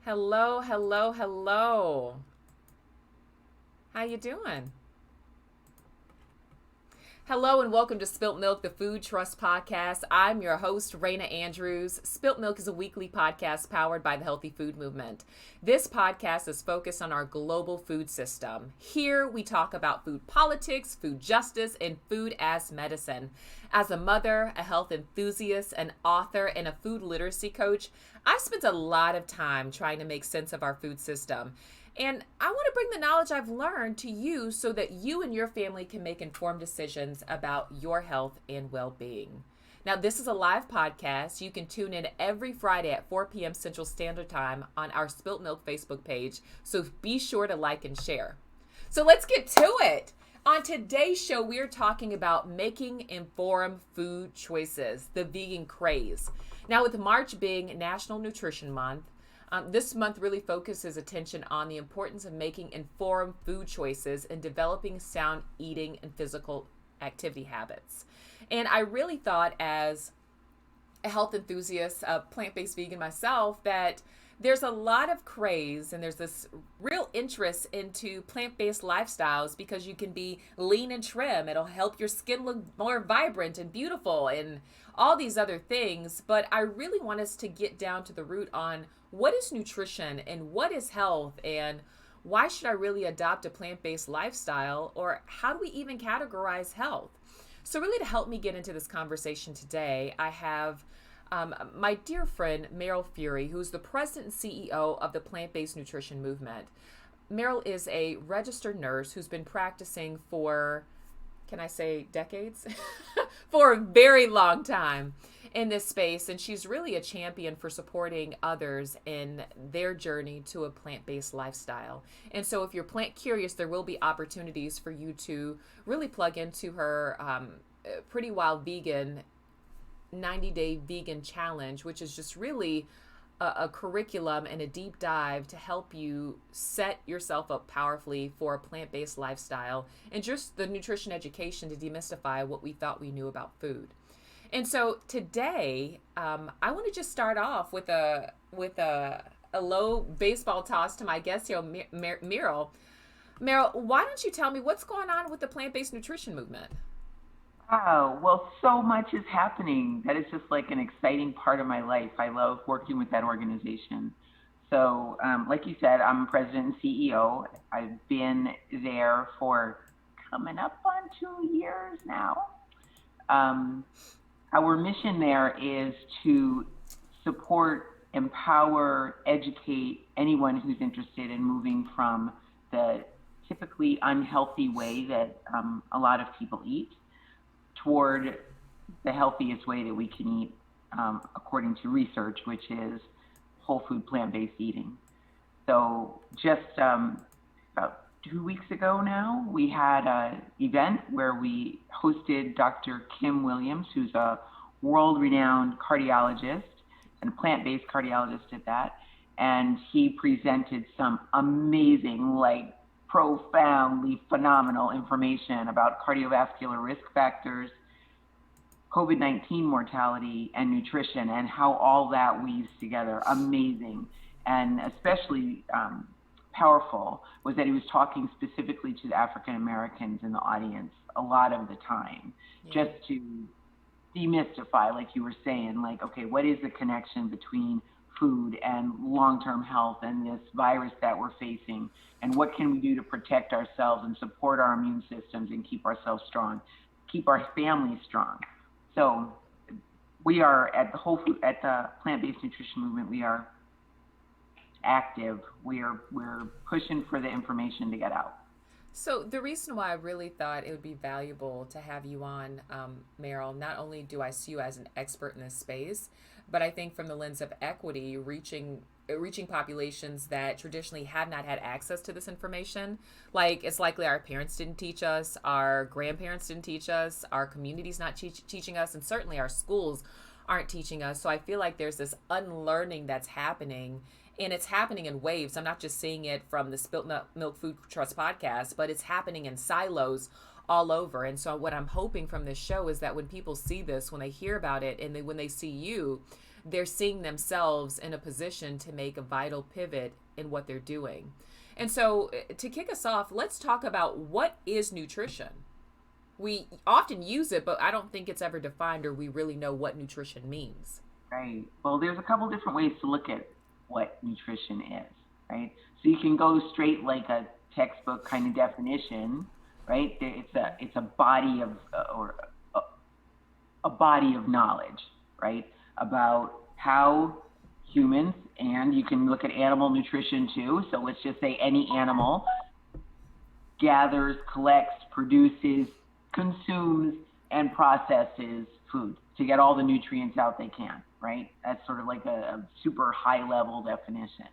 Hello, hello, hello. How you doing? Hello and welcome to Spilt Milk, the Food Trust Podcast. I'm your host, Raina Andrews. Spilt Milk is a weekly podcast powered by the Healthy Food Movement. This podcast is focused on our global food system. Here we talk about food politics, food justice, and food as medicine. As a mother, a health enthusiast, an author, and a food literacy coach, I've spent a lot of time trying to make sense of our food system. And I want to bring the knowledge I've learned to you so that you and your family can make informed decisions about your health and well-being. Now, this is a live podcast. You can tune in every Friday at 4 p.m. Central Standard Time on our Spilt Milk Facebook page. So be sure to like and share. So let's get to it. On today's show, we're talking about making informed food choices, the vegan craze. Now, with March being National Nutrition Month, this month really focuses attention on the importance of making informed food choices and developing sound eating and physical activity habits. And I really thought, as a health enthusiast, a plant-based vegan myself, that there's a lot of craze and there's this real interest into plant-based lifestyles because you can be lean and trim. It'll help your skin look more vibrant and beautiful and all these other things. But I really want us to get down to the root on what is nutrition and what is health and why should I really adopt a plant-based lifestyle, or how do we even categorize health? So really, to help me get into this conversation today, I have my dear friend, Meryl Fury, who's the president and CEO of the plant-based nutrition movement. Meryl is a registered nurse who's been practicing for, can I say decades? For a very long time in this space. And she's really a champion for supporting others in their journey to a plant-based lifestyle. And so if you're plant curious, there will be opportunities for you to really plug into her Pretty Wild Vegan 90-day vegan challenge, which is just really a curriculum and a deep dive to help you set yourself up powerfully for a plant-based lifestyle and just the nutrition education to demystify what we thought we knew about food. And so today, I want to just start off with a low baseball toss to my guest here, Meryl. Meryl, why don't you tell me what's going on with the plant-based nutrition movement? Oh, well, so much is happening. That is just like an exciting part of my life. I love working with that organization. So, like you said, I'm president and CEO. I've been there for coming up on 2 years now. Um, our mission there is to support, empower, educate anyone who's interested in moving from the typically unhealthy way that a lot of people eat toward the healthiest way that we can eat, according to research, which is whole food plant-based eating. So just about 2 weeks ago now, we had an event where we hosted Dr. Kim Williams, who's a world-renowned cardiologist and a plant-based cardiologist at that. And he presented some amazing, profoundly phenomenal information about cardiovascular risk factors, COVID-19 mortality, and nutrition, and how all that weaves together. Amazing. And especially powerful was that he was talking specifically to the African Americans in the audience a lot of the time, just to demystify, like you were saying, okay, what is the connection between food and long-term health and this virus that we're facing, and what can we do to protect ourselves and support our immune systems and keep ourselves strong, keep our families strong. So we are at the plant-based nutrition movement. We are active. We're pushing for the information to get out. So the reason why I really thought it would be valuable to have you on, Meryl, not only do I see you as an expert in this space, but I think from the lens of equity, reaching populations that traditionally have not had access to this information. Like, it's likely our parents didn't teach us, our grandparents didn't teach us, our community's not teaching us, and certainly our schools aren't teaching us. So I feel like there's this unlearning that's happening, and it's happening in waves. I'm not just seeing it from the Spilt Milk Food Trust podcast, but it's happening in silos all over. And so what I'm hoping from this show is that when people see this, when they hear about it, and when they see you, they're seeing themselves in a position to make a vital pivot in what they're doing. And so to kick us off, let's talk about what is nutrition. We often use it, but I don't think it's ever defined or we really know what nutrition means. Right. Well, there's a couple different ways to look at what nutrition is, right? So you can go straight like a textbook kind of definition, right? It's a body of or a body of knowledge, right, about how humans, and you can look at animal nutrition too. So let's just say any animal gathers, collects, produces, consumes, and processes food to get all the nutrients out they can, right? That's sort of like a super high level definition.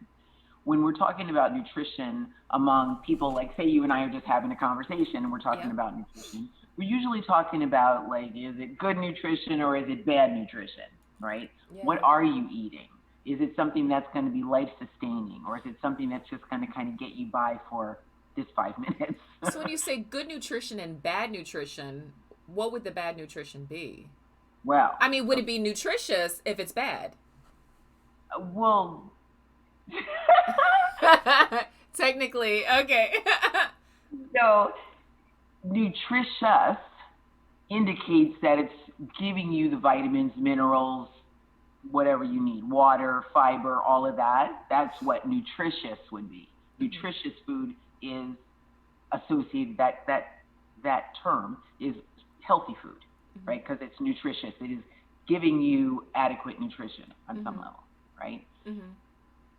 When we're talking about nutrition among people, like say you and I are just having a conversation and we're talking about nutrition, we're usually talking about like, is it good nutrition or is it bad nutrition, right? Yeah. What are you eating? Is it something that's going to be life sustaining, or is it something that's just going to kind of get you by for this 5 minutes? So when you say good nutrition and bad nutrition, what would the bad nutrition be? Well, I mean, would it be nutritious if it's bad? Well, technically, okay. So nutritious indicates that it's giving you the vitamins, minerals, whatever you need, water, fiber, all of that. That's what nutritious would be. Nutritious food is associated, that term is healthy food, right? Because it's nutritious. It is giving you adequate nutrition on some level, right?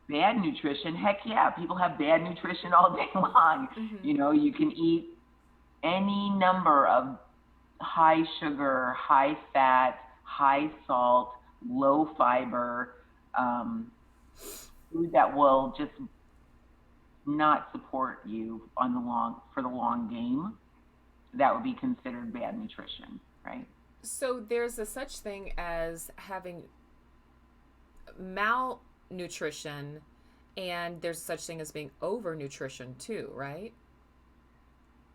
Bad nutrition, heck yeah, people have bad nutrition all day long. You know, you can eat any number of high sugar, high fat, high salt, low fiber food that will just not support you for the long game. That would be considered bad nutrition, right? So there's a such thing as having malnutrition, and there's such thing as being overnutrition too, right?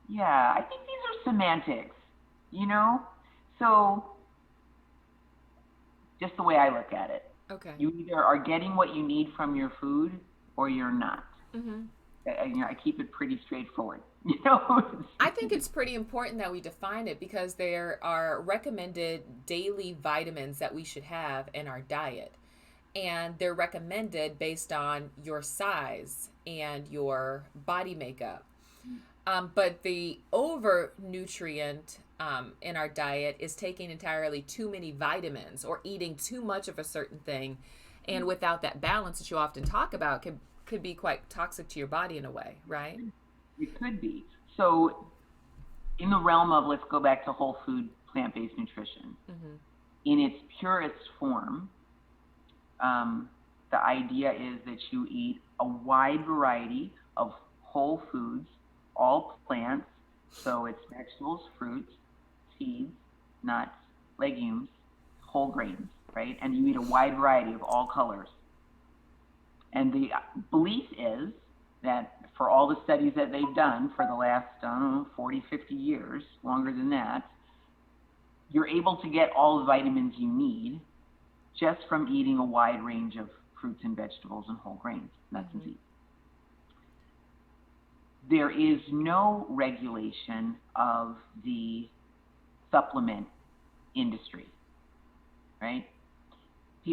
Yeah, I think these are semantics, you know? So just the way I look at it. Okay. You either are getting what you need from your food or you're not. I keep it pretty straightforward. You know? I think it's pretty important that we define it because there are recommended daily vitamins that we should have in our diet. And they're recommended based on your size and your body makeup. But the over nutrient in our diet is taking entirely too many vitamins or eating too much of a certain thing. And without that balance that you often talk about, could be quite toxic to your body in a way, right? It could be. So in the realm of, let's go back to whole food, plant-based nutrition. In its purest form, the idea is that you eat a wide variety of whole foods, all plants, so it's vegetables, fruits, seeds, nuts, legumes, whole grains, right? And you eat a wide variety of all colors. And the belief is that for all the studies that they've done for the last, 40, 50 years, longer than that, you're able to get all the vitamins you need just from eating a wide range of fruits and vegetables and whole grains, nuts and seeds. There is no regulation of the supplement industry, right?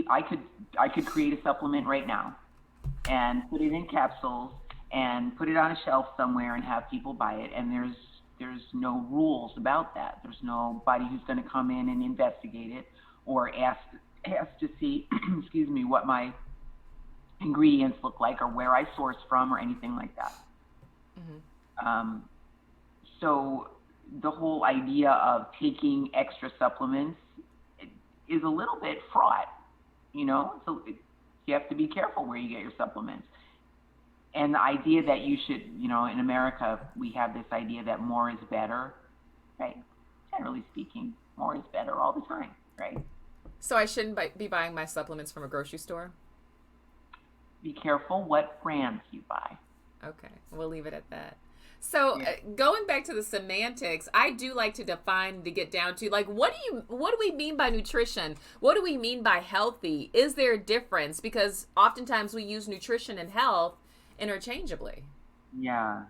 I could create a supplement right now and put it in capsules and put it on a shelf somewhere and have people buy it, and there's no rules about that. There's nobody who's going to come in and investigate it or ask to see, excuse me, what my ingredients look like or where I source from or anything like that. So the whole idea of taking extra supplements is a little bit fraught, you know? So you have to be careful where you get your supplements. And the idea that you should, you know, in America, we have this idea that more is better, right? Generally speaking, more is better all the time, right? So I shouldn't be buying my supplements from a grocery store? Be careful what brands you buy. Okay, we'll leave it at that. So Yeah. going back to the semantics, I do like to define to get down to like what do we mean by nutrition? What do we mean by healthy? Is there a difference? Because oftentimes we use nutrition and health interchangeably. Yeah.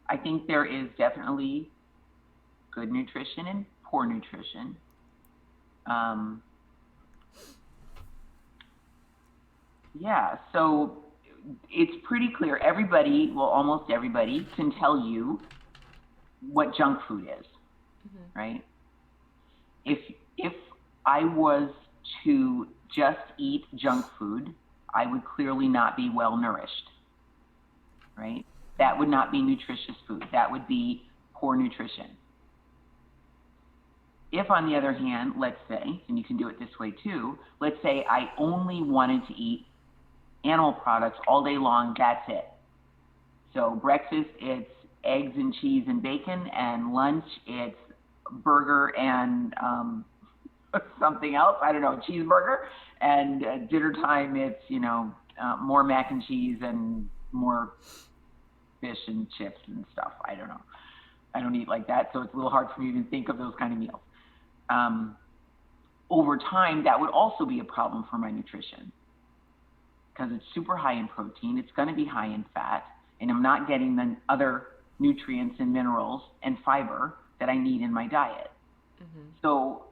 I think there is definitely good nutrition and poor nutrition. Um, yeah, so it's pretty clear. Everybody, well, almost everybody can tell you what junk food is, right? If if I was to just eat junk food, I would clearly not be well nourished, right? That would not be nutritious food. That would be poor nutrition. If, on the other hand, let's say, and you can do it this way too, let's say I only wanted to eat animal products all day long, that's it. So breakfast, it's eggs and cheese and bacon, and lunch, it's burger and something else, I don't know, cheeseburger, and dinner time, it's, more mac and cheese and more fish and chips and stuff. I don't know. I don't eat like that, so it's a little hard for me to even think of those kind of meals. Over time, that would also be a problem for my nutrition because it's super high in protein, it's going to be high in fat, and I'm not getting the other nutrients and minerals and fiber that I need in my diet. So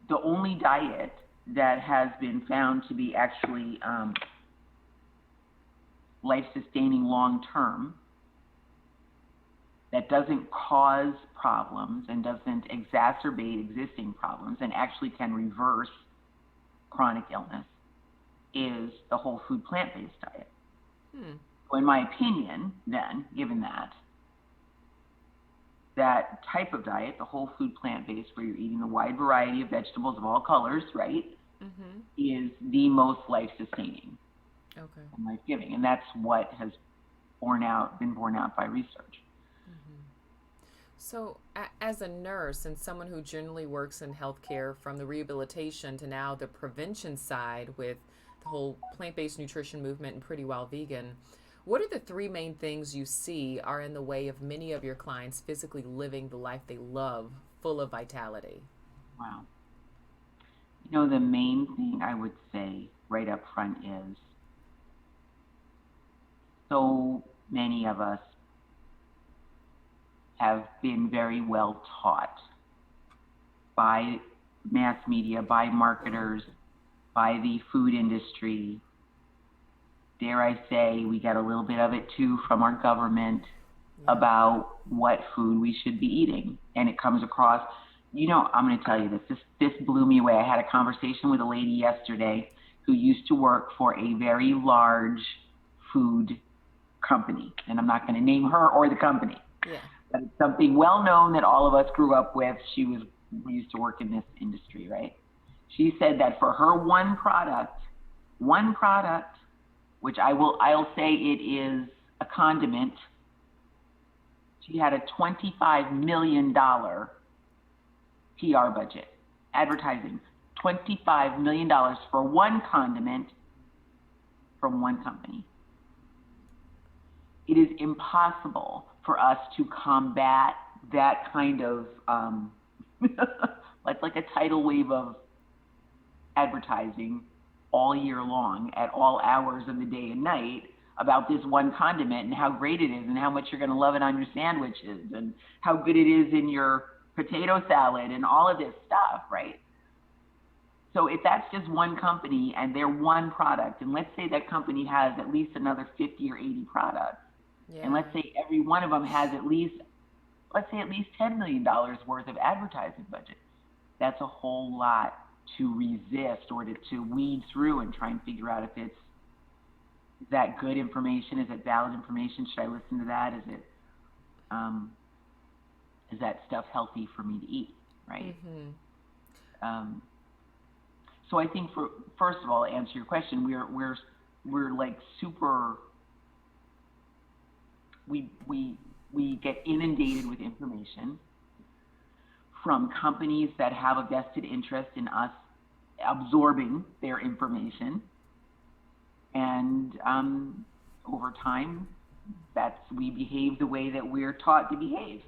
the only diet that has been found to be actually life-sustaining long-term, that doesn't cause problems and doesn't exacerbate existing problems and actually can reverse chronic illness, is the whole food plant-based diet. So in my opinion, then, given that type of diet, the whole food plant-based, where you're eating a wide variety of vegetables of all colors, right, is the most life-sustaining and life-giving. And that's what has been borne out by research. So, as a nurse and someone who generally works in healthcare, from the rehabilitation to now the prevention side with the whole plant-based nutrition movement and Pretty Well Vegan, what are the three main things you see are in the way of many of your clients physically living the life they love, full of vitality? Wow. The main thing I would say right up front is so many of us have been very well taught by mass media, by marketers, by the food industry. Dare I say, we get a little bit of it too from our government about what food we should be eating. And it comes across, I'm going to tell you this blew me away. I had a conversation with a lady yesterday who used to work for a very large food company. And I'm not going to name her or the company. Yeah. But it's something well known that all of us grew up with. We used to work in this industry, right? She said that for her one product, which I'll say it is a condiment, she had a $25 million PR budget, advertising, $25 million for one condiment from one company. It is impossible for us to combat that kind of, like a tidal wave of advertising all year long at all hours of the day and night about this one condiment and how great it is and how much you're going to love it on your sandwiches and how good it is in your potato salad and all of this stuff, right? So if that's just one company and their one product, and let's say that company has at least another 50 or 80 products, and let's say every one of them has at least $10 million worth of advertising budget, that's a whole lot to resist or to weed through and try and figure out if is that good information? Is it valid information? Should I listen to that? Is that stuff healthy for me to eat? Right. So I think first of all, to answer your question, we're like super. We get inundated with information from companies that have a vested interest in us absorbing their information. And over time, we behave the way that we're taught to behave.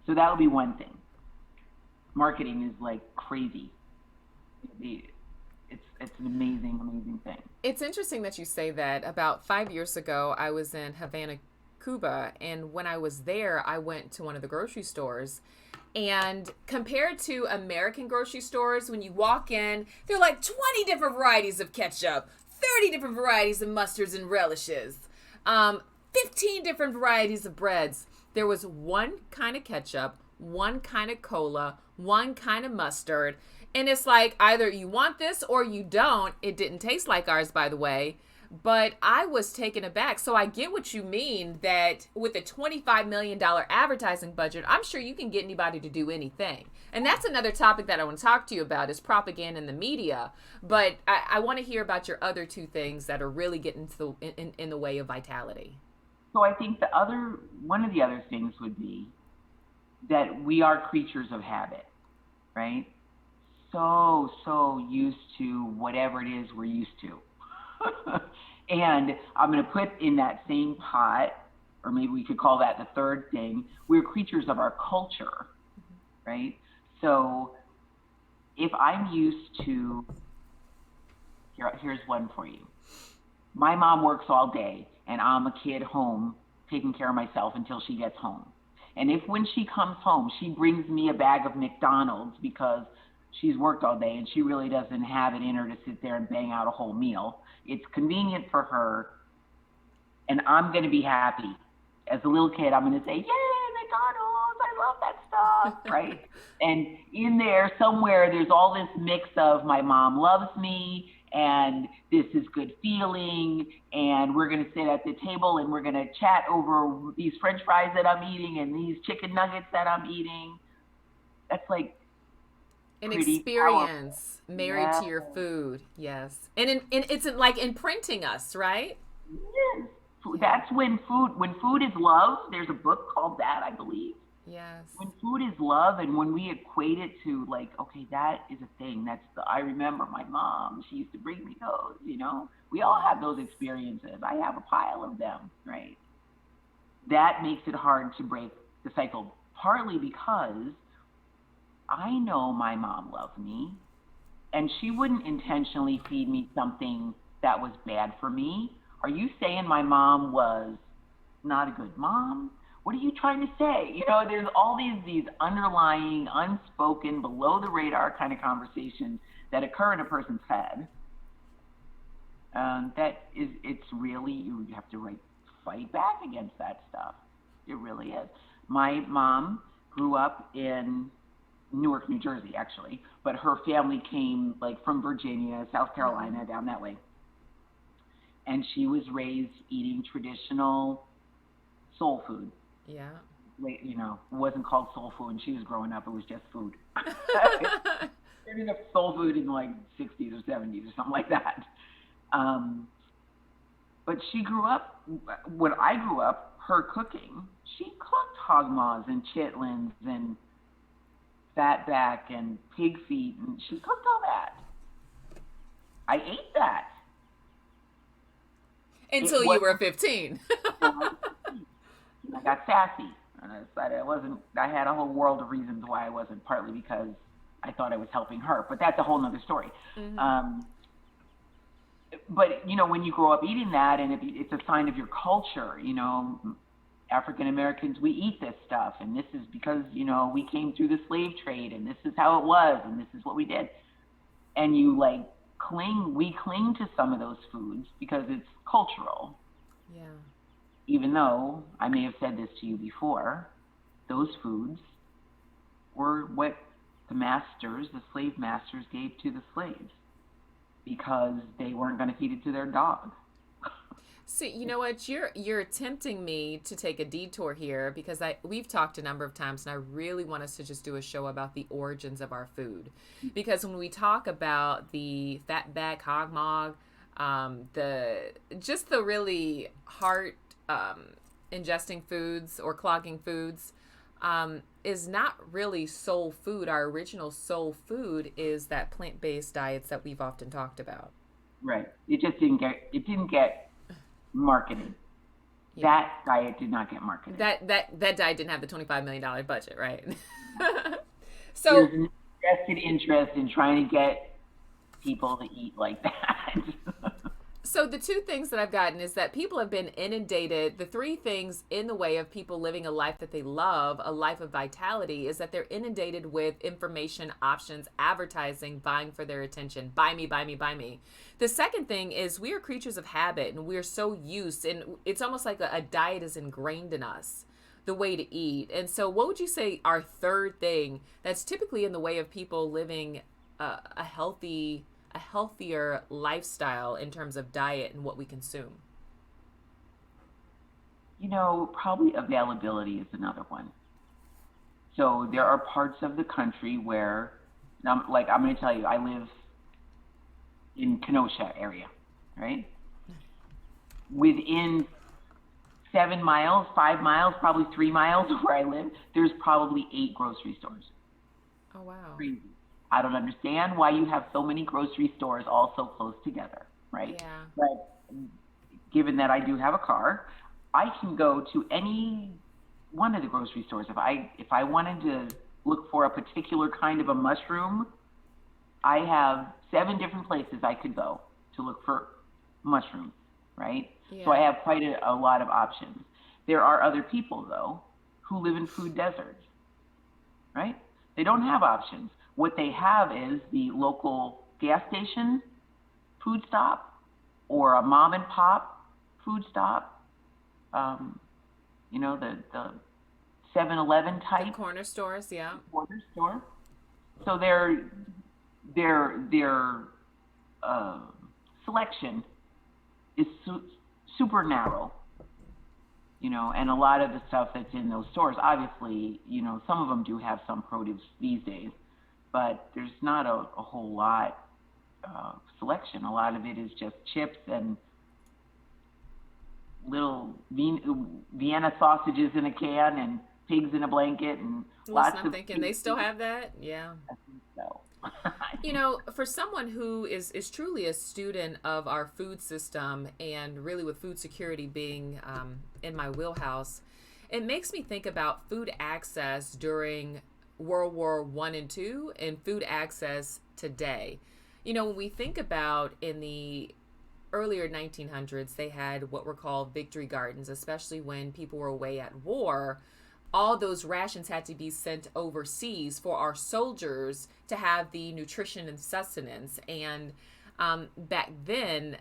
So that would be one thing. Marketing is like crazy. It's an amazing thing. It's interesting that you say that. About 5 years ago, I was in Havana, Cuba, and when I was there, I went to one of the grocery stores. And compared to American grocery stores, when you walk in, there are like 20 different varieties of ketchup, 30 different varieties of mustards and relishes, 15 different varieties of breads. There was one kind of ketchup, one kind of cola, one kind of mustard. And it's like either you want this or you don't. It didn't taste like ours, by the way. But I was taken aback. So I get what you mean that with a $25 million advertising budget, I'm sure you can get anybody to do anything. And that's another topic that I want to talk to you about is propaganda in the media. But I want to hear about your other two things that are really getting to in the way of vitality. So I think one of the other things would be that we are creatures of habit, right? So used to whatever it is we're used to. And I'm going to put in that same pot, or maybe we could call that the third thing, we're creatures of our culture, right? So if I'm used to, here's one for you. My mom works all day, and I'm a kid home taking care of myself until she gets home. And if when she comes home, she brings me a bag of McDonald's because she's worked all day and she really doesn't have it in her to sit there and bang out a whole meal, it's convenient for her, and I'm going to be happy. As a little kid, I'm going to say, yay, McDonald's, I love that stuff, right? And in there somewhere, there's all this mix of my mom loves me, and this is good feeling, and we're going to sit at the table and we're going to chat over these French fries that I'm eating and these chicken nuggets that I'm eating. That's like an experience powerful. Married to your food. Yes. And it's like imprinting us, right? Yes. That's when food is love. There's a book called that, I believe. Yes. When food is love, and when we equate it to like, okay, that is a thing. I remember my mom, she used to bring me those, we all have those experiences. I have a pile of them, right? That makes it hard to break the cycle, partly because I know my mom loved me, and she wouldn't intentionally feed me something that was bad for me. Are you saying my mom was not a good mom? What are you trying to say? There's all these underlying, unspoken, below the radar kind of conversations that occur in a person's head. It's really, you have to fight back against that stuff. It really is. My mom grew up in Newark, New Jersey, actually, but her family came from Virginia, South Carolina, down that way. And she was raised eating traditional soul food. Yeah. It wasn't called soul food when she was growing up. It was just food. Maybe the soul food in 60s or 70s or something like that. But she grew up, when I grew up, her cooking, she cooked hog maws and chitlins and fatback and pig feet, and she cooked all that. I ate that. Until you were 15. I got sassy, and I decided I had a whole world of reasons why I wasn't, partly because I thought I was helping her, but that's a whole nother story. Mm-hmm. But, when you grow up eating that, and it's a sign of your culture, African Americans, we eat this stuff, and this is because, we came through the slave trade, and this is how it was, and this is what we did. And we cling to some of those foods because it's cultural. Yeah. Even though, I may have said this to you before, those foods were what the slave masters gave to the slaves because they weren't going to feed it to their dog. See, you know what? You're tempting me to take a detour here because we've talked a number of times, and I really want us to just do a show about the origins of our food. Because when we talk about the fatback, hog maw, the really heart ingesting foods or clogging foods is not really soul food. Our original soul food is that plant-based diets that we've often talked about. Right. It just didn't get marketed. That diet did not get marketed. That diet didn't have the $25 million budget, right? So there's an vested interest in trying to get people to eat like that. So the two things that I've gotten is that people have been inundated. The three things in the way of people living a life that they love, a life of vitality, is that they're inundated with information, options, advertising, vying for their attention. Buy me, buy me, buy me. The second thing is we are creatures of habit, and we're so used, and it's almost like a diet is ingrained in us, the way to eat. And so what would you say our third thing that's typically in the way of people living a healthier lifestyle in terms of diet and what we consume? Probably availability is another one. So there are parts of the country where, I'm going to tell you, I live in Kenosha area, right? Within 7 miles, 5 miles, probably 3 miles of where I live, there's probably 8 grocery stores. Oh, wow. Crazy. I don't understand why you have so many grocery stores all so close together, right? Yeah. But given that I do have a car, I can go to any one of the grocery stores. If I wanted to look for a particular kind of a mushroom, I have 7 different places I could go to look for mushrooms, right? Yeah. So I have quite a lot of options. There are other people, though, who live in food deserts, right? They don't have options. What they have is the local gas station food stop or a mom and pop food stop, the 7-Eleven type. The corner stores, yeah. Corner store. So their selection is super narrow, and a lot of the stuff that's in those stores, obviously, some of them do have some produce these days, but there's not a whole lot of selection. A lot of it is just chips and little Vienna sausages in a can and pigs in a blanket and lots of... I'm thinking they still have that? Yeah. I think so. For someone who is truly a student of our food system and really with food security being in my wheelhouse, it makes me think about food access during World War I and II and food access today. When we think about in the earlier 1900s, they had what were called victory gardens, especially when people were away at war. All those rations had to be sent overseas for our soldiers to have the nutrition and sustenance. And back then,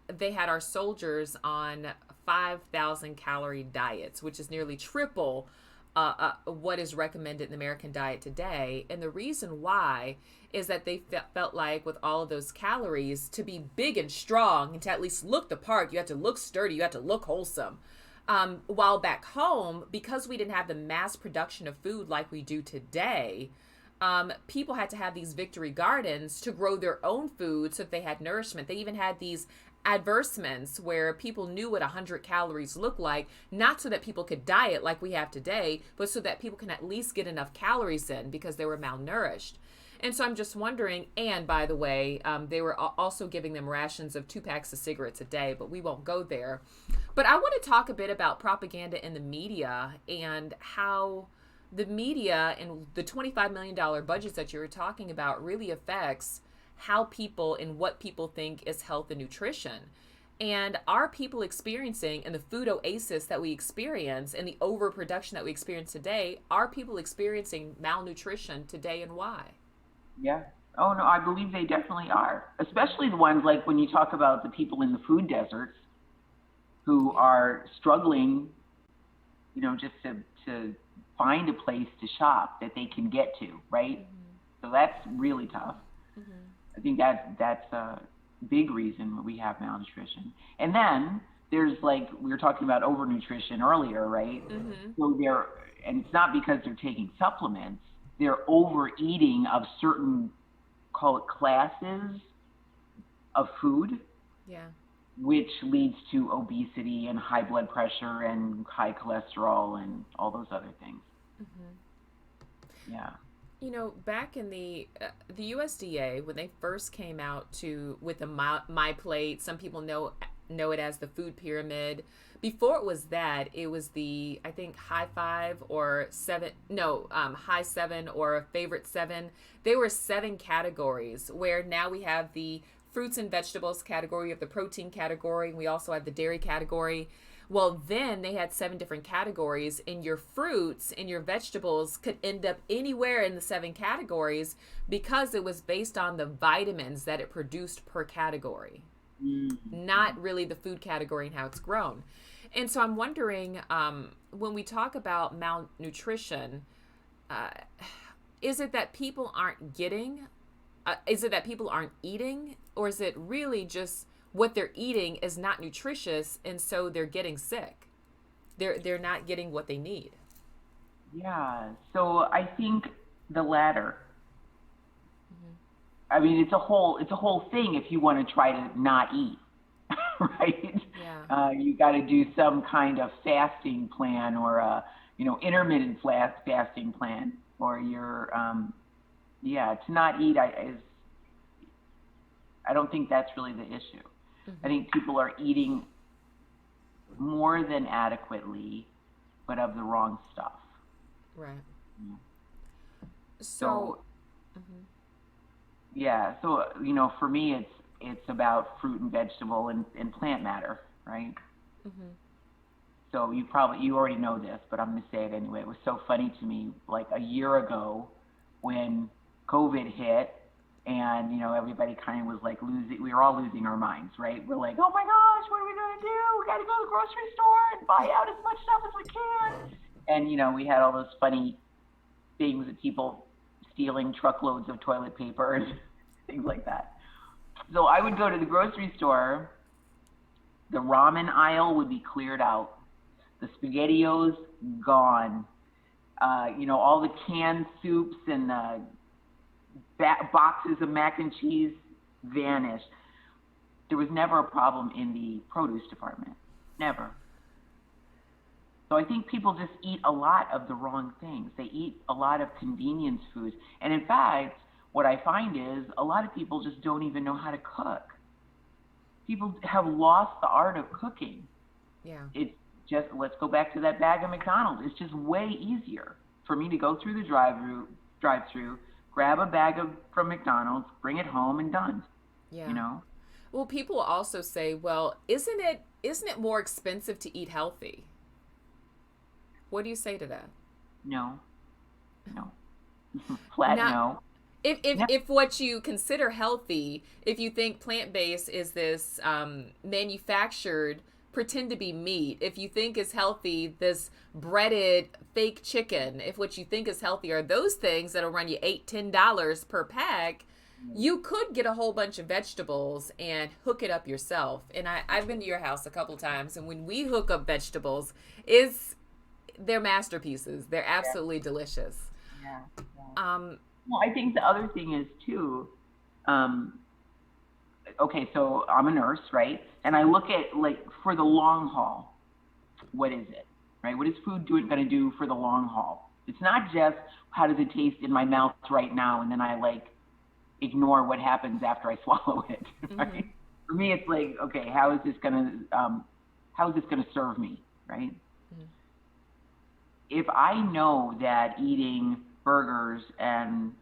they had our soldiers on 5,000 calorie diets, which is nearly triple what is recommended in the American diet today. And the reason why is that they felt like with all of those calories, to be big and strong and to at least look the part, you have to look sturdy, you have to look wholesome. While back home, because we didn't have the mass production of food like we do today, people had to have these victory gardens to grow their own food so that they had nourishment. They even had these advertisements where people knew what 100 calories looked like, not so that people could diet like we have today, but so that people can at least get enough calories in because they were malnourished. And so I'm just wondering, and by the way, they were also giving them rations of 2 packs of cigarettes a day, but we won't go there. But I want to talk a bit about propaganda in the media and how the media and the $25 million budgets that you were talking about really affects how people and what people think is health and nutrition. And are people experiencing, in the food oasis that we experience and the overproduction that we experience today, are people experiencing malnutrition today, and why? Yeah. Oh, no, I believe they definitely are. Especially the ones like when you talk about the people in the food deserts who are struggling, just to find a place to shop that they can get to, right? Mm-hmm. So that's really tough. Mm-hmm. I think that's a big reason we have malnutrition. And then there's, like, we were talking about overnutrition earlier, right? Mm-hmm. So and it's not because they're taking supplements, they're overeating of certain, call it classes of food. Yeah. Which leads to obesity and high blood pressure and high cholesterol and all those other things. Mm-hmm. Yeah. Back in the USDA, when they first came out with the My Plate, some people know know it as the food pyramid. Before it was that, it was the, I think, high five or seven, no, high seven or favorite seven. They were 7 categories, where now we have the fruits and vegetables category, of the protein category, and we also have the dairy category. Well, then they had 7 different categories, and your fruits and your vegetables could end up anywhere in the 7 categories because it was based on the vitamins that it produced per category, not really the food category and how it's grown. And so I'm wondering, when we talk about malnutrition, is it that people aren't getting, is it that people aren't eating, or is it really just what they're eating is not nutritious, and so they're getting sick? They're not getting what they need. Yeah. So I think the latter. I mean, it's a whole thing if you want to try to not eat, right? Yeah. You got to do some kind of fasting plan, or a, intermittent fasting plan, or to not eat. I don't think that's really the issue. I think people are eating more than adequately, but of the wrong stuff. Right. Yeah. So yeah, so for me, it's about fruit and vegetable and plant matter, right? So you already know this, but I'm going to say it anyway. It was so funny to me, like a year ago when COVID hit, and everybody kind of was like we were all losing our minds, right? We're like, oh my gosh, what are we going to do? We got to go to the grocery store and buy out as much stuff as we can. And we had all those funny things of people stealing truckloads of toilet paper and things like that. So I would go to the grocery store, the ramen aisle would be cleared out, the SpaghettiOs gone, all the canned soups and the boxes of mac and cheese vanished. There was never a problem in the produce department, never. So I think people just eat a lot of the wrong things. They eat a lot of convenience foods. And in fact, what I find is a lot of people just don't even know how to cook. People have lost the art of cooking. Yeah. It's just, let's go back to that bag of McDonald's. It's just way easier for me to go through the drive-through, grab a bag from McDonald's, bring it home, and done. Yeah. Well, people also say, well, isn't it more expensive to eat healthy? What do you say to that? No. Flat no. If what you consider healthy, if you think plant-based is this manufactured, pretend to be meat, if you think is healthy, this breaded fake chicken, if what you think is healthy are those things that'll run you $8-10 per pack, you could get a whole bunch of vegetables and hook it up yourself. And I've been to your house a couple times, and when we hook up vegetables, they're masterpieces. They're absolutely delicious. Yeah. Well, I think the other thing is too, okay, so I'm a nurse, right? And I look at, like, for the long haul, what is it, right? What is food going to do for the long haul? It's not just how does it taste in my mouth right now, and then I ignore what happens after I swallow it. Right? For me, it's like, okay, how is this going to serve me, right? If I know that eating burgers and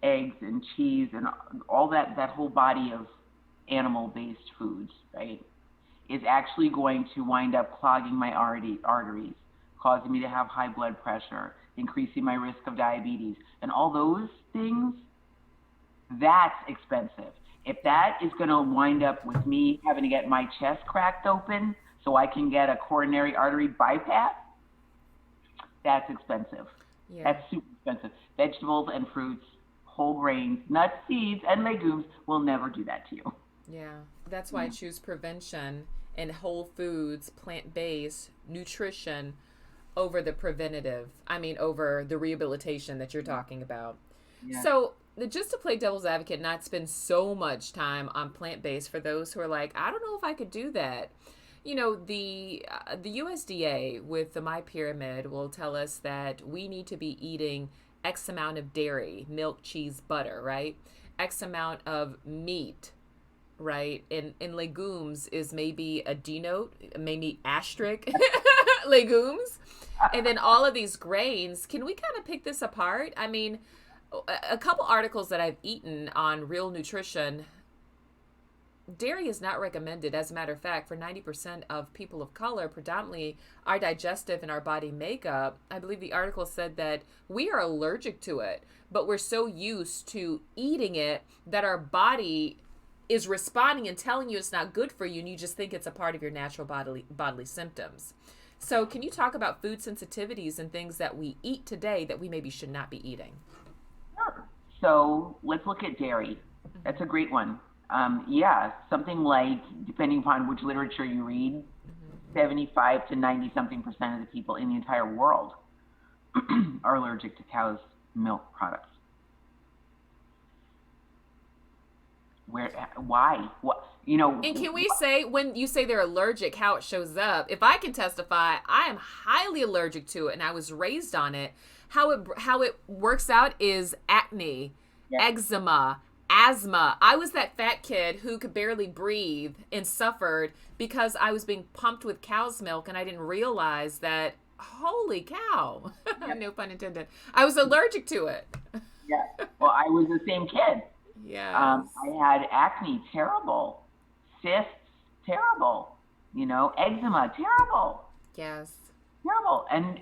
eggs and cheese and all that whole body of animal-based foods, right, is actually going to wind up clogging my arteries, causing me to have high blood pressure, increasing my risk of diabetes, and all those things, that's expensive. If that is going to wind up with me having to get my chest cracked open so I can get a coronary artery bypass, that's expensive. Yeah. That's super expensive. Vegetables and fruits, whole grains, nuts, seeds, and legumes will never do that to you. Yeah, that's why I choose prevention and whole foods, plant-based nutrition over the over the rehabilitation that you're talking about. Yeah. So just to play devil's advocate, not spend so much time on plant-based for those who are like, I don't know if I could do that. The USDA with the My Pyramid will tell us that we need to be eating X amount of dairy, milk, cheese, butter, right? X amount of meat, right? And legumes is maybe a denote, maybe asterisk legumes. And then all of these grains, can we kind of pick this apart? I mean, a couple articles that I've eaten on Real Nutrition, dairy is not recommended. As a matter of fact, for 90% of people of color, predominantly our digestive and our body makeup, I believe the article said that we are allergic to it, but we're so used to eating it that our body is responding and telling you it's not good for you, and you just think it's a part of your natural bodily symptoms. So can you talk about food sensitivities and things that we eat today that we maybe should not be eating? Sure. So let's look at dairy. That's a great one. Yeah, something like, depending upon which literature you read, 75 to 90 something percent of the people in the entire world are allergic to cow's milk products. Why? What? And can we say, when you say they're allergic, how it shows up? If I can testify, I am highly allergic to it, and I was raised on it. How it works out is acne, eczema, asthma. I was that fat kid who could barely breathe and suffered because I was being pumped with cow's milk, and I didn't realize that, holy cow, no pun intended, I was allergic to it. Yeah. Well, I was the same kid. Yeah. I had acne, terrible. Cysts, terrible. Eczema, terrible. Yes. Terrible. And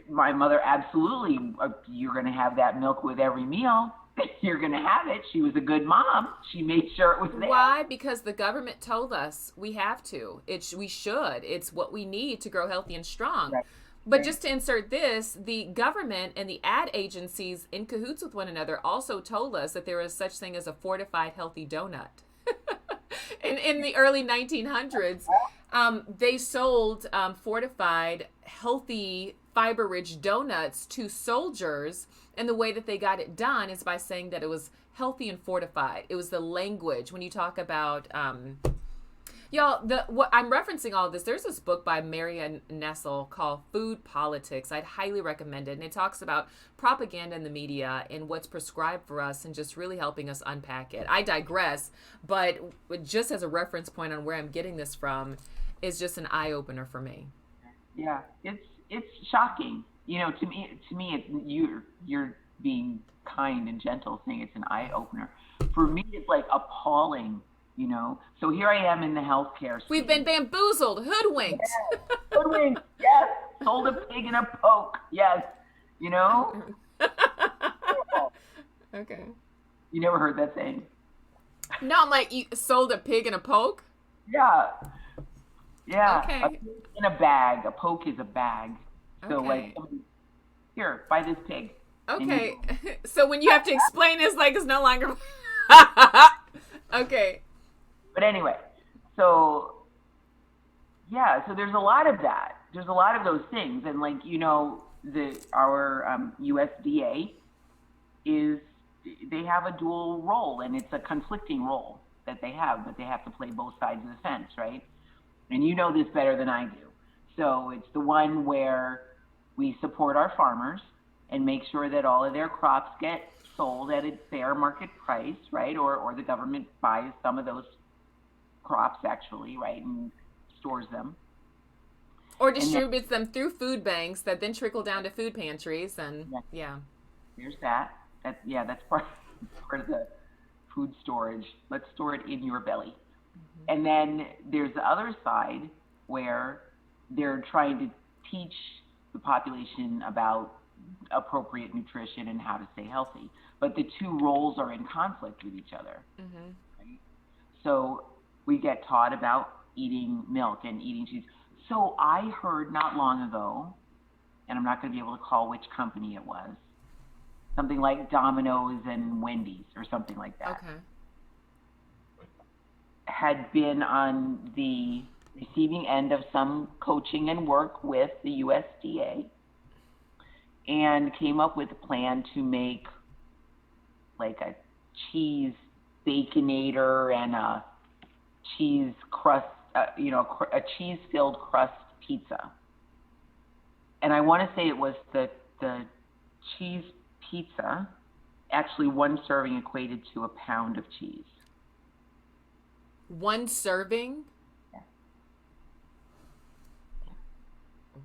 my mother absolutely, you're going to have that milk with every meal. You're going to have it. She was a good mom. She made sure it was there. Why? Because the government told us we have to. We should. It's what we need to grow healthy and strong. Right. But just to insert this, the government and the ad agencies in cahoots with one another also told us that there is such thing as a fortified healthy donut. In the early 1900s, they sold fortified healthy fiber-rich donuts to soldiers, and the way that they got it done is by saying that it was healthy and fortified. It was the language when you talk about y'all, what I'm referencing all of this, there's this book by Marian Nessel called Food Politics. I'd highly recommend it. And it talks about propaganda in the media and what's prescribed for us and just really helping us unpack it. I digress, but just as a reference point on where I'm getting this from is just an eye-opener for me. Yeah, it's shocking. To me, you're being kind and gentle saying it's an eye-opener. For me, it's like appalling. So here I am in the healthcare space. We've been bamboozled, hoodwinked. Yes. Hoodwinked, yes. Sold a pig in a poke, yes. Okay. You never heard that saying? No, I'm like, you sold a pig in a poke? Yeah. Yeah. Okay. A pig in a bag. A poke is a bag. So Okay. Here, buy this pig. Okay. So when you have to explain this, like, it's no longer... Okay. But anyway, so there's a lot of that. There's a lot of those things. And our USDA they have a dual role, and it's a conflicting role that they have, but they have to play both sides of the fence, right? And you know this better than I do. So it's the one where we support our farmers and make sure that all of their crops get sold at a fair market price, right? Or the government buys some of those crops actually, right, and stores them. Or distributes them through food banks that then trickle down to food pantries, and yeah. There's that. That's part of the food storage. Let's store it in your belly. Mm-hmm. And then there's the other side where they're trying to teach the population about appropriate nutrition and how to stay healthy. But the two roles are in conflict with each other. Mm-hmm. Right? So we get taught about eating milk and eating cheese. So I heard not long ago, and I'm not going to be able to call which company it was, something like Domino's and Wendy's or something like that. Okay. Had been on the receiving end of some coaching and work with the USDA and came up with a plan to make like a cheese baconator and a cheese crust, a cheese-filled crust pizza. And I want to say it was the cheese pizza, actually one serving equated to a pound of cheese. One serving? Yeah.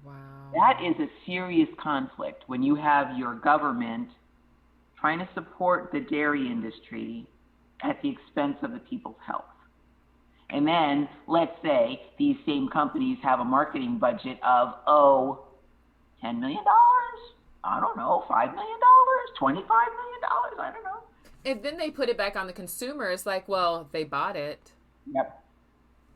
Wow. That is a serious conflict when you have your government trying to support the dairy industry at the expense of the people's health. And then let's say these same companies have a marketing budget of, $10 million? I don't know, $5 million, $25 million? I don't know. And then they put it back on the consumer. It's like, well, they bought it.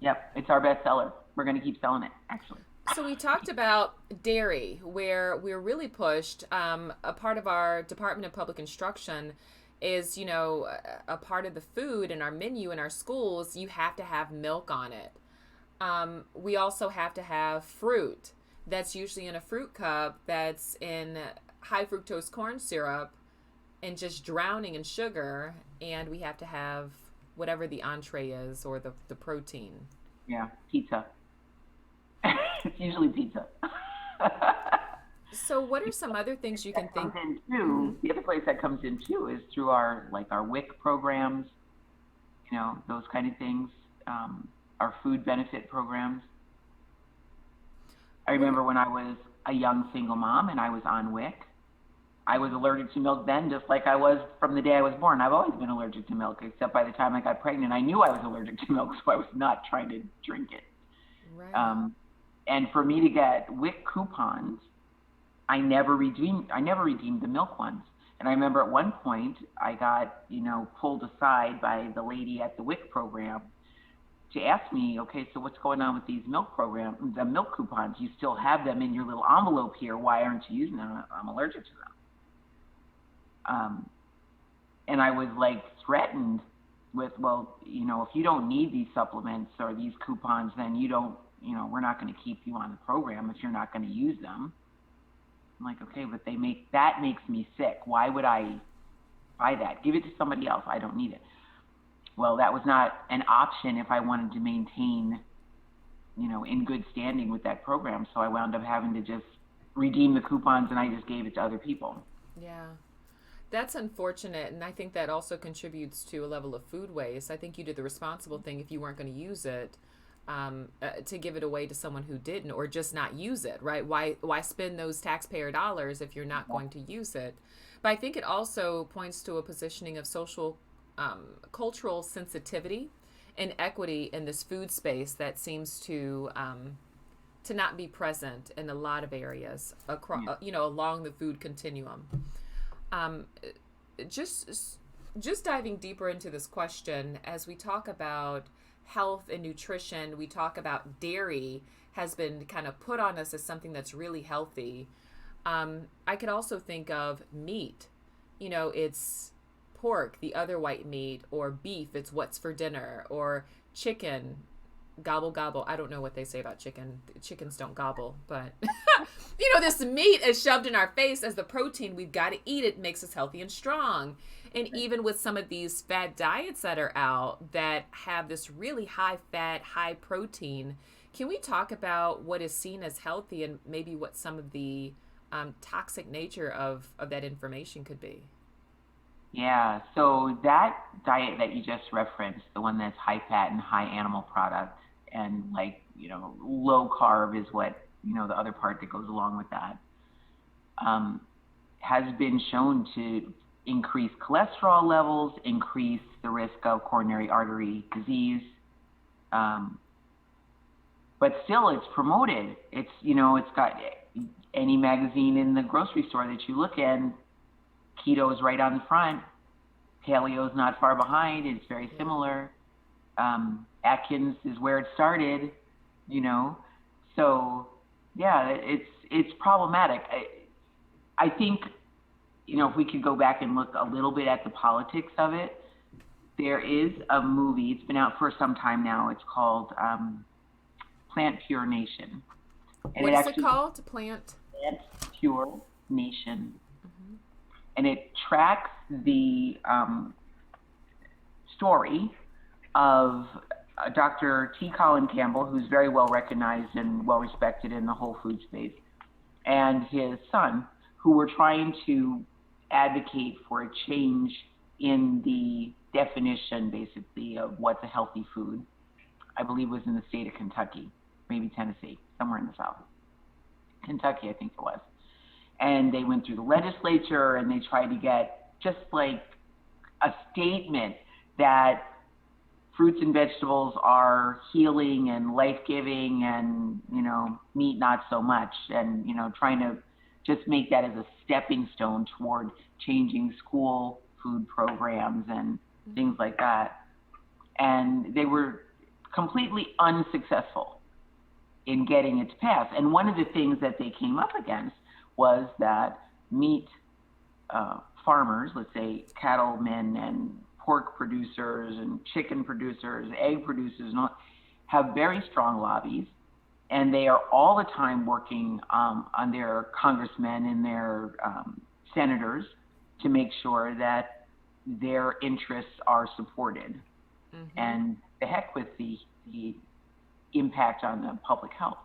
Yep. It's our best seller. We're going to keep selling it, actually. So we talked about dairy, where we're really pushed. A part of our Department of Public Instruction is, a part of the food in our menu in our schools, you have to have milk on it. We also have to have fruit. That's usually in a fruit cup that's in high fructose corn syrup and just drowning in sugar. And we have to have whatever the entree is, or the protein. Yeah, pizza. It's usually pizza. So what are some other things you can think? The other place that comes in too is through our WIC programs, those kind of things, our food benefit programs. I remember when I was a young single mom and I was on WIC, I was allergic to milk then, just like I was from the day I was born. I've always been allergic to milk, except by the time I got pregnant, I knew I was allergic to milk, so I was not trying to drink it. Right. And for me to get WIC coupons, I never redeemed the milk ones. And I remember at one point I got, pulled aside by the lady at the WIC program to ask me, okay, so what's going on with these milk coupons? You still have them in your little envelope here. Why aren't you using them? I'm allergic to them. And I was threatened with, well, if you don't need these supplements or these coupons, then we're not going to keep you on the program if you're not going to use them. I'm like, okay, but that makes me sick. Why would I buy that? Give it to somebody else. I don't need it. Well, that was not an option if I wanted to maintain, in good standing with that program. So I wound up having to just redeem the coupons, and I just gave it to other people. Yeah. That's unfortunate, and I think that also contributes to a level of food waste. I think you did the responsible thing if you weren't going to use it, to give it away to someone who didn't, or just not use it, right? Why spend those taxpayer dollars if you're not going to use it? But I think it also points to a positioning of social, cultural sensitivity and equity in this food space that seems to not be present in a lot of areas across, along the food continuum. Just diving deeper into this question, as we talk about health and nutrition, we talk about dairy has been kind of put on us as something that's really healthy. I could also think of meat. It's pork, the other white meat, or beef, it's what's for dinner, or chicken, gobble gobble. I don't know what they say about chicken. Chickens don't gobble, but this meat is shoved in our face as the protein. We've got to eat it. Makes us healthy and strong. And even with some of these fad diets that are out that have this really high fat, high protein, can we talk about what is seen as healthy and maybe what some of the toxic nature of that information could be? Yeah, so that diet that you just referenced, the one that's high fat and high animal product, and low carb is what, the other part that goes along with that, has been shown to increase cholesterol levels, increase the risk of coronary artery disease. But still, it's promoted. It's got any magazine in the grocery store that you look in, keto is right on the front. Paleo is not far behind. It's very similar. Atkins is where it started, So, yeah, it's problematic. I think, if we could go back and look a little bit at the politics of it, there is a movie. It's been out for some time now. It's called Plant Pure Nation. And what is it called? Plant Pure Nation. And it tracks the story of Dr. T. Colin Campbell, who's very well recognized and well respected in the whole food space, and his son, who were trying to advocate for a change in the definition, basically, of what's a healthy food. I believe it was in the state of Kentucky, maybe Tennessee, somewhere in the South. Kentucky, I think it was. And they went through the legislature and they tried to get just like a statement that fruits and vegetables are healing and life-giving, and, meat not so much. And, trying to just make that as a stepping stone toward changing school food programs and things like that. And they were completely unsuccessful in getting it to pass. And one of the things that they came up against was that meat farmers, let's say cattlemen and pork producers and chicken producers, egg producers, and all, have very strong lobbies, and they are all the time working on their congressmen and their senators to make sure that their interests are supported. Mm-hmm. And the heck with the impact on the public health.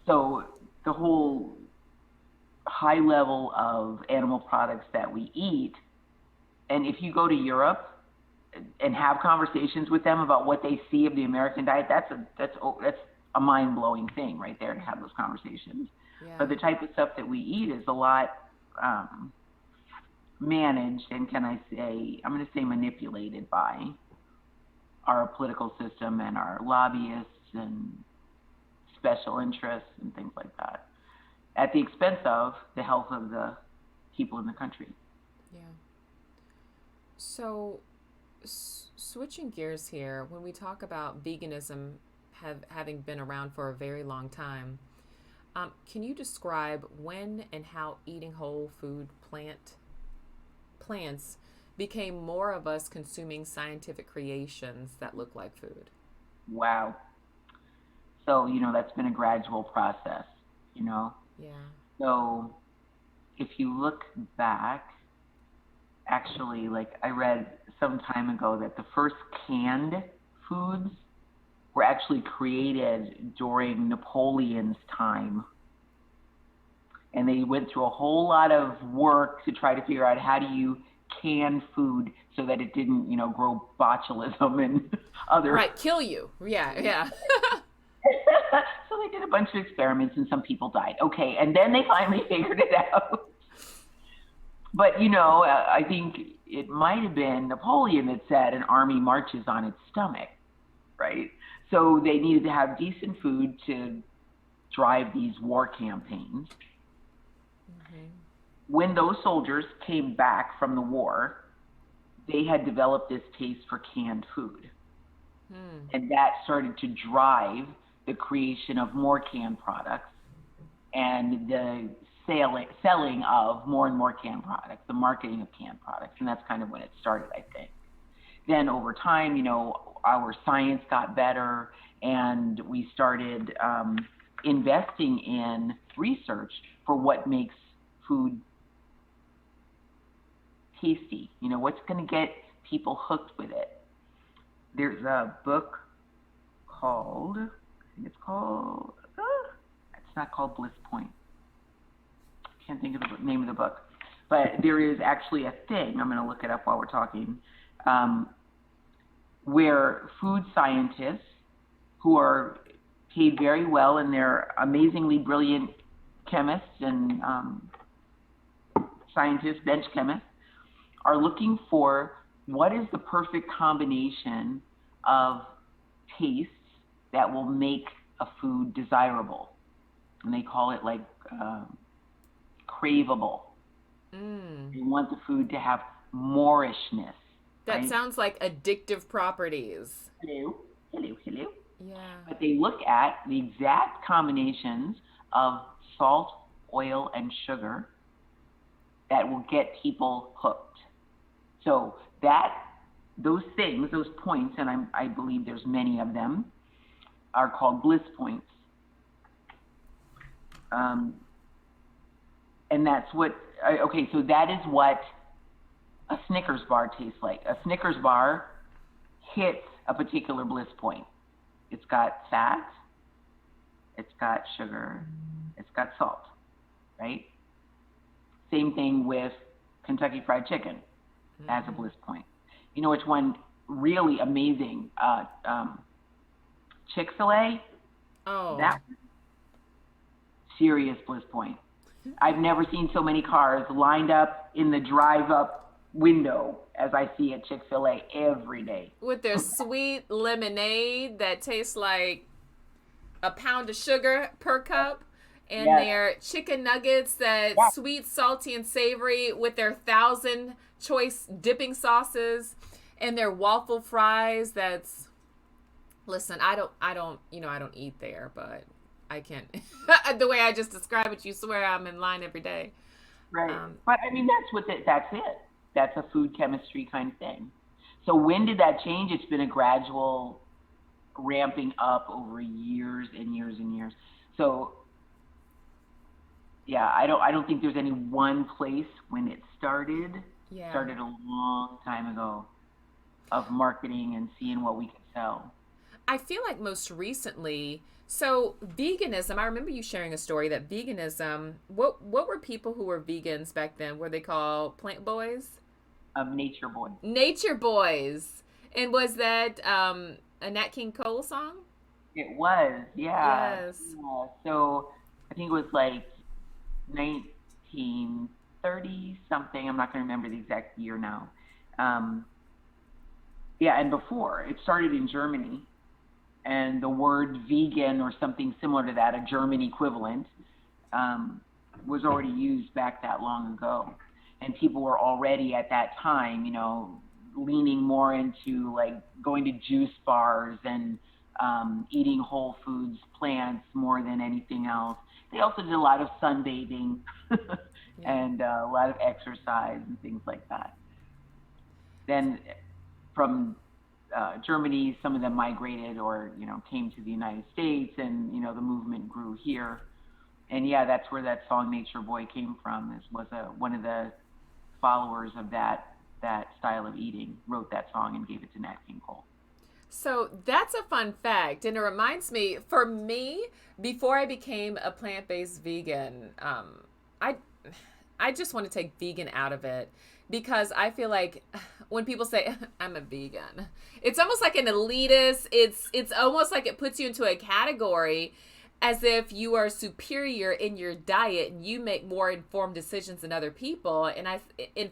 So the whole high level of animal products that we eat, and if you go to Europe and have conversations with them about what they see of the American diet, that's a mind-blowing thing right there, to have those conversations. Yeah. But the type of stuff that we eat is a lot managed, and I'm going to say manipulated by our political system and our lobbyists and special interests and things like that, at the expense of the health of the people in the country. Yeah. So, switching gears here, when we talk about veganism having been around for a very long time, can you describe when and how eating whole food plants became more of us consuming scientific creations that look like food? Wow. So, that's been a gradual process, Yeah. So if you look back, actually, like I read some time ago that the first canned foods were actually created during Napoleon's time. And they went through a whole lot of work to try to figure out how do you can food so that it didn't, grow botulism and other... Right, kill you. Yeah. So they did a bunch of experiments and some people died. Okay, and then they finally figured it out. But, I think it might have been Napoleon that said an army marches on its stomach, right? So they needed to have decent food to drive these war campaigns. Mm-hmm. When those soldiers came back from the war, they had developed this taste for canned food. And that started to drive the creation of more canned products and the selling of more and more canned products, the marketing of canned products. And that's kind of when it started, I think. Then over time, our science got better, and we started investing in research for what makes food tasty. What's going to get people hooked with it. There's a book called, it's not called Bliss Point. I can't think of the name of the book. But there is actually a thing, I'm going to look it up while we're talking, where food scientists who are paid very well, and they're amazingly brilliant chemists and scientists, bench chemists, are looking for what is the perfect combination of tastes that will make a food desirable. And they call it craveable. They want the food to have moorishness. That right? Sounds like addictive properties. Hello. Yeah. But they look at the exact combinations of salt, oil, and sugar that will get people hooked. So those things, those points, and I believe there's many of them, are called bliss points. And that's what, so that is what a Snickers bar tastes like. A Snickers bar hits a particular bliss point. It's got fat, it's got sugar, it's got salt, right? Same thing with Kentucky Fried Chicken as a bliss point. You know which one really amazing Chick-fil-A, Oh, that serious bliss point. I've never seen so many cars lined up in the drive-up window as I see at Chick-fil-A every day. with their sweet lemonade that tastes like a pound of sugar per cup, and Yes, their chicken nuggets that yes, sweet, salty, and savory with their 1,000 choice dipping sauces, and their waffle fries. That's listen. I don't eat there, but I can. The way I just describe it, you swear I'm in line every day. right. Um, But I mean, that's it. That's a food chemistry kind of thing. So when did that change? It's been a gradual ramping up over years and years and years. So yeah, I don't think there's any one place when it started. yeah. Started a long time ago of marketing and seeing what we could sell. I feel like most recently, so veganism, I remember you sharing a story that veganism, what were people who were vegans back then? Were they called plant boys? Nature Boy. Nature boys. And was that a Nat King Cole song? It was, yeah. Yes. Yeah. So I think it was like 1930 something. I'm not going to remember the exact year now. Um, yeah, and before it started in Germany, and the word vegan or something similar to that, a German equivalent, um, was already used back that long ago. And people were already at that time, leaning more into like going to juice bars and eating whole foods, plants more than anything else. They also did a lot of sunbathing Yeah. and a lot of exercise and things like that. Then from Germany, some of them migrated or came to the United States, and the movement grew here. And yeah, that's where that song "Nature Boy" came from. Is was one of the followers of that style of eating wrote that song and gave it to Nat King Cole. So that's a fun fact. And it reminds me, for me, before I became a plant based vegan, I I just want to take vegan out of it because I feel like when people say I'm a vegan, it's almost like an elitist. It's almost like it puts you into a category as if you are superior in your diet and you make more informed decisions than other people. And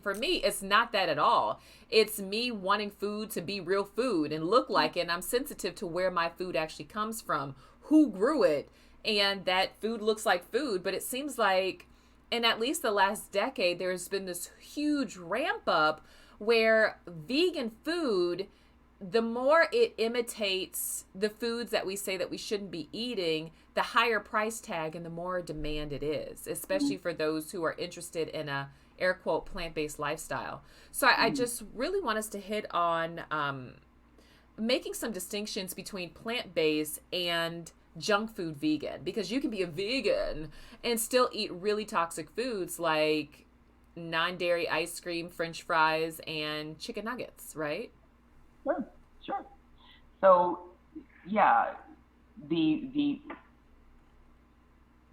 for me, it's not that at all. It's me wanting food to be real food and look like it. And I'm sensitive to where my food actually comes from, who grew it, and that food looks like food. But it seems like in at least the last decade, there's been this huge ramp up where vegan food, the more it imitates the foods that we say that we shouldn't be eating, the higher price tag and the more demand it is, especially for those who are interested in a air quote plant-based lifestyle. So I just really want us to hit on making some distinctions between plant-based and junk food vegan, because you can be a vegan and still eat really toxic foods like non-dairy ice cream, french fries, and chicken nuggets, right? Sure, sure. So yeah, the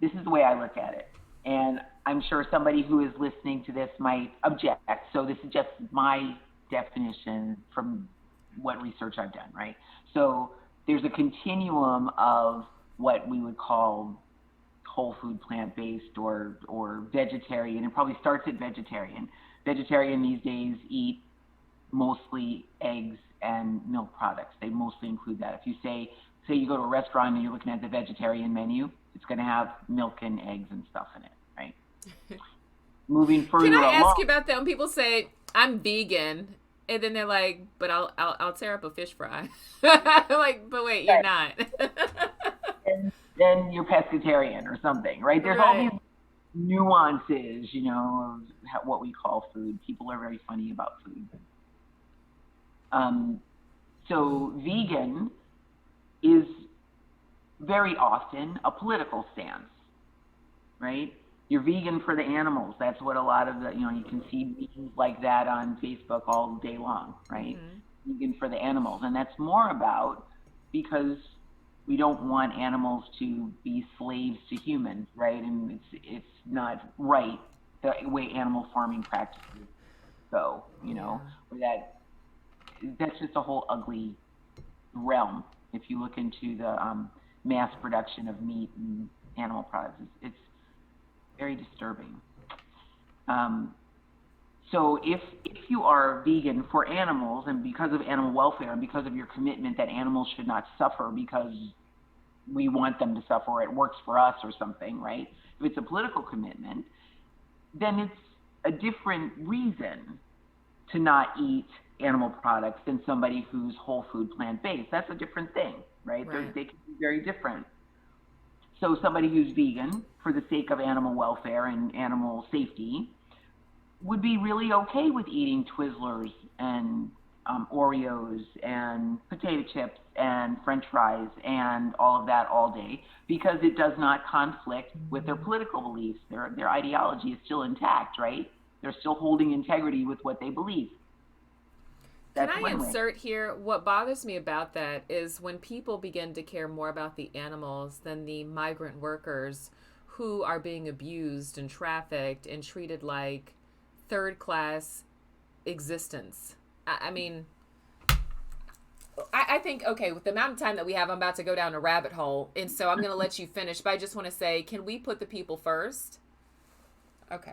this is the way I look at it, and I'm sure somebody who is listening to this might object. So this is just my definition from what research I've done, right? So there's a continuum of what we would call whole food plant-based or vegetarian. It probably starts at vegetarian. Vegetarian these days eat mostly eggs and milk products. They mostly include that. If you say you go to a restaurant and you're looking at the vegetarian menu, it's going to have milk and eggs and stuff in it, right? Moving Can further I ask along, you about that when people say I'm vegan and then they're like, but I'll tear up a fish fry. Like, but wait, you're right, not. and then you're pescatarian or something, right? There's all Right. these nuances, of what we call food. People are very funny about food. Um, so vegan is very often a political stance, right? You're vegan for the animals. That's what a lot of you can see memes like that on Facebook all day long, right? Hmm. Vegan for the animals. And that's more about because we don't want animals to be slaves to humans, right? And it's not right the way animal farming practices go, Yeah. or that's just a whole ugly realm. If you look into the mass production of meat and animal products, it's very disturbing. So if you are vegan for animals and because of animal welfare and because of your commitment that animals should not suffer because we want them to suffer or it works for us or something, right? If it's a political commitment, then it's a different reason to not eat animal products than somebody who's whole food plant-based. That's a different thing, right? They can be very different. So somebody who's vegan for the sake of animal welfare and animal safety would be really okay with eating Twizzlers and Oreos and potato chips and French fries and all of that all day because it does not conflict with their political beliefs. Their ideology is still intact, right? They're still holding integrity with what they believe. Can I insert here? What bothers me about that is when people begin to care more about the animals than the migrant workers who are being abused and trafficked and treated like third-class existence. I mean, I think, okay, with the amount of time that we have, I'm about to go down a rabbit hole, and so I'm going to let you finish, but I just want to say, can we put the people first? Okay.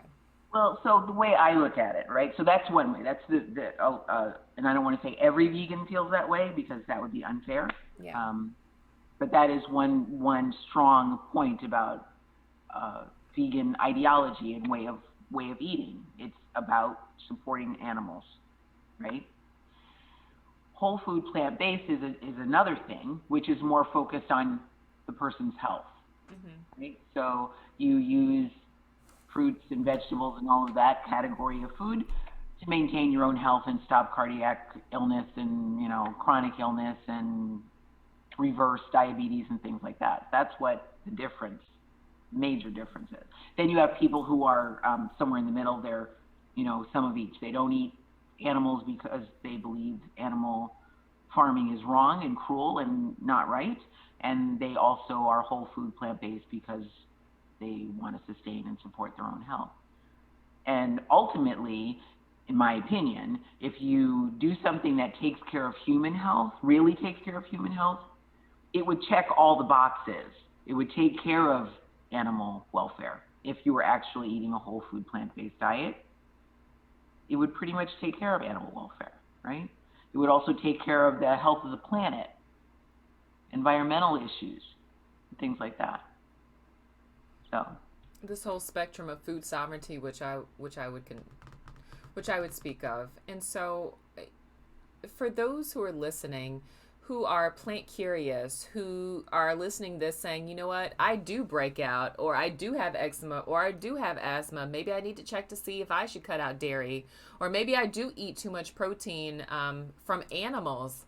Well, so the way I look at it, right? So that's one way. That's and I don't want to say every vegan feels that way because that would be unfair. Yeah. But that is one strong point about vegan ideology and way of eating. It's about supporting animals, right? Whole food plant-based is another thing, which is more focused on the person's health, right? So you use fruits and vegetables and all of that category of food to maintain your own health and stop cardiac illness and, chronic illness and reverse diabetes and things like that. That's what the major difference is. Then you have people who are somewhere in the middle. They're, some of each. They don't eat animals because they believe animal farming is wrong and cruel and not right. And they also are whole food plant-based because they want to sustain and support their own health. And ultimately, in my opinion, if you do something that takes care of human health, really takes care of human health, it would check all the boxes. It would take care of animal welfare. If you were actually eating a whole food plant-based diet, it would pretty much take care of animal welfare, right? It would also take care of the health of the planet, environmental issues, and things like that. So this whole spectrum of food sovereignty, which I would speak of. And so for those who are listening, who are plant curious, who are listening to this saying, you know what, I do break out, or I do have eczema, or I do have asthma. Maybe I need to check to see if I should cut out dairy, or maybe I do eat too much protein from animals.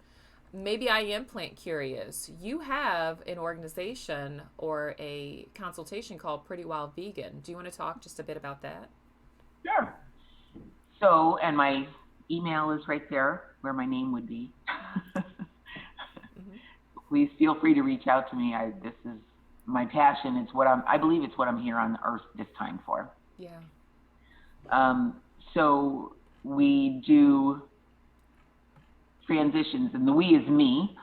Maybe I am plant curious. You have an organization or a consultation called Pretty Wild Vegan. Do you want to talk just a bit about that? Sure. So, and my email is right there where my name would be. Please feel free to reach out to me. This is my passion. It's what I believe it's what I'm here on earth this time for. Yeah. So we do transitions, and the we is me.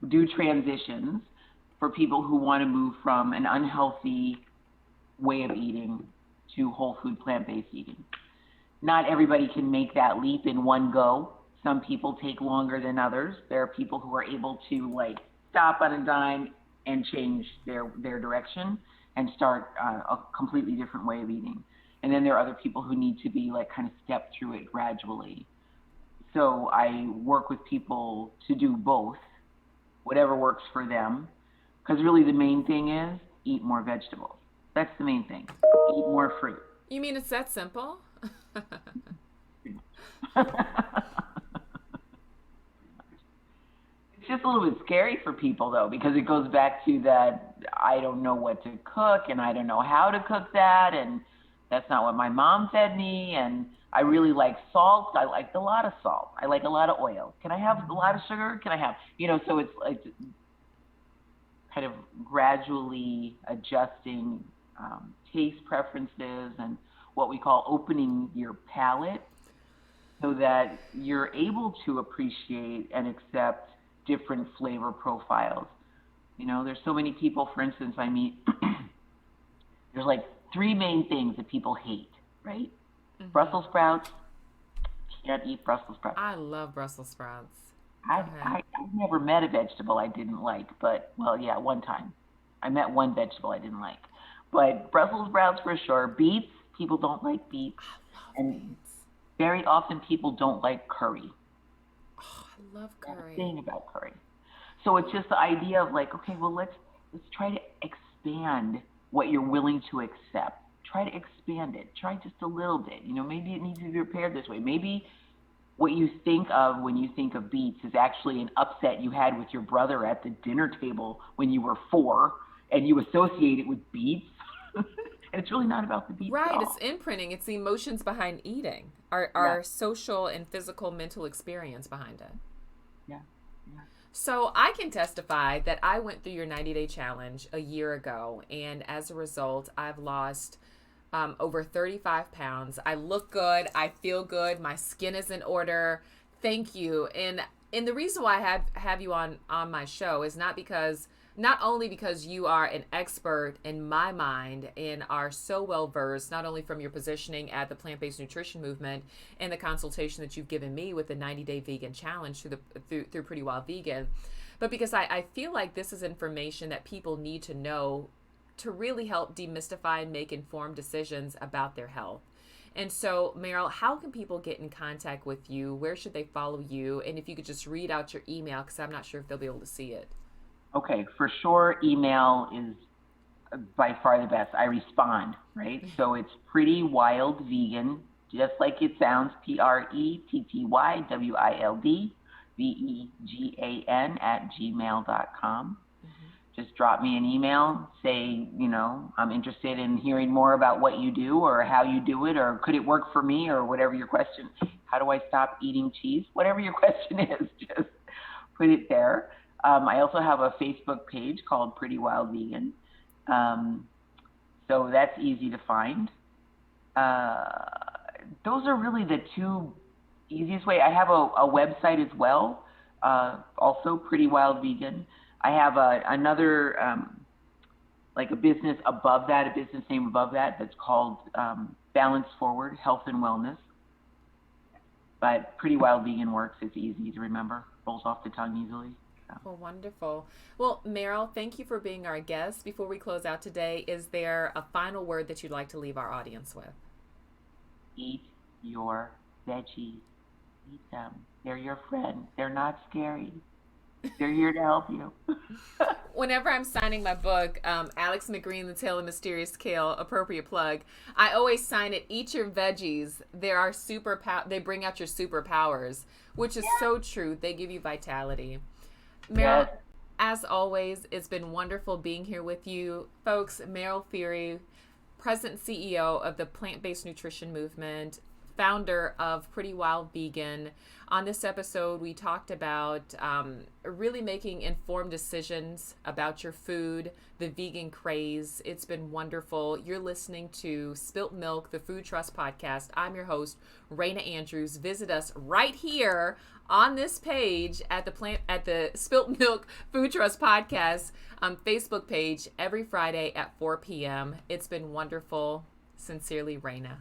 We do transitions for people who want to move from an unhealthy way of eating to whole food plant-based eating. Not everybody can make that leap in one go. Some people take longer than others. There are people who are able to stop on a dime and change their direction and start a completely different way of eating. And then there are other people who need to be kind of step through it gradually. So I work with people to do both, whatever works for them. Because really the main thing is eat more vegetables. That's the main thing. Eat more fruit. You mean it's that simple? It's just a little bit scary for people though, because it goes back to that I don't know what to cook and I don't know how to cook that, and that's not what my mom fed me, and I really like salt. I like a lot of salt. I like a lot of oil. Can I have a lot of sugar? Can I have, so it's kind of gradually adjusting taste preferences and what we call opening your palate so that you're able to appreciate and accept different flavor profiles. There's so many people, for instance, I meet, there's like 3 main things that people hate, right? Mm-hmm. Brussels sprouts, can't eat Brussels sprouts. I love Brussels sprouts. I've never met a vegetable I didn't like, but, one time. I met one vegetable I didn't like. But Brussels sprouts for sure. Beets, people don't like beets. I love beets. Very often people don't like curry. Oh, I love curry. That's the thing about curry. So it's just the idea of like, okay, well, let's try to expand what you're willing to accept. Try to expand it. Try just a little bit. Maybe it needs to be prepared this way. Maybe what you think of when you think of beets is actually an upset you had with your brother at the dinner table when you were 4, and you associate it with beets. And it's really not about the beets. Right. It's imprinting. It's the emotions behind eating. Our social and physical mental experience behind it. Yeah. So I can testify that I went through your 90-day challenge a year ago, and as a result, I've lost over 35 pounds. I look good. I feel good. My skin is in order. Thank you. And the reason why I have you on my show is not only because you are an expert in my mind and are so well versed, not only from your positioning at the plant-based nutrition movement and the consultation that you've given me with the 90-day vegan challenge through Pretty Wild Vegan, but because I feel like this is information that people need to know to really help demystify and make informed decisions about their health. And so, Meryl, how can people get in contact with you? Where should they follow you? And if you could just read out your email, because I'm not sure if they'll be able to see it. Okay, for sure, email is by far the best. I respond, right? So it's Pretty Wild Vegan, just like it sounds, PrettyWildVegan @gmail.com. Just drop me an email, say, I'm interested in hearing more about what you do or how you do it, or could it work for me, or whatever your question. How do I stop eating cheese? Whatever your question is, just put it there. I also have a Facebook page called Pretty Wild Vegan. So that's easy to find. Those are really the 2 easiest way. I have a website as well, also Pretty Wild Vegan. I have another, like a business above that, a business name above that, that's called Balance Forward Health and Wellness. But Pretty Wild Vegan works. It's easy to remember. Rolls off the tongue easily. Well, wonderful. Well, Meryl, thank you for being our guest. Before we close out today, is there a final word that you'd like to leave our audience with? Eat your veggies. Eat them. They're your friend. They're not scary. They're here to help you. Whenever I'm signing my book, Alex McGreen, The Tale of Mysterious Kale, appropriate plug, I always sign it, eat your veggies. They bring out your superpowers, which is so true. They give you vitality. Meryl, as always, it's been wonderful being here with you. Folks, Meryl Fury, President and CEO of the plant-based nutrition movement, founder of Pretty Wild Vegan. On this episode, we talked about really making informed decisions about your food, the vegan craze. It's been wonderful. You're listening to Spilt Milk, the Food Trust podcast. I'm your host, Raina Andrews. Visit us right here on this page at the Spilt Milk Food Trust podcast Facebook page every Friday at 4 p.m. It's been wonderful. Sincerely, Raina.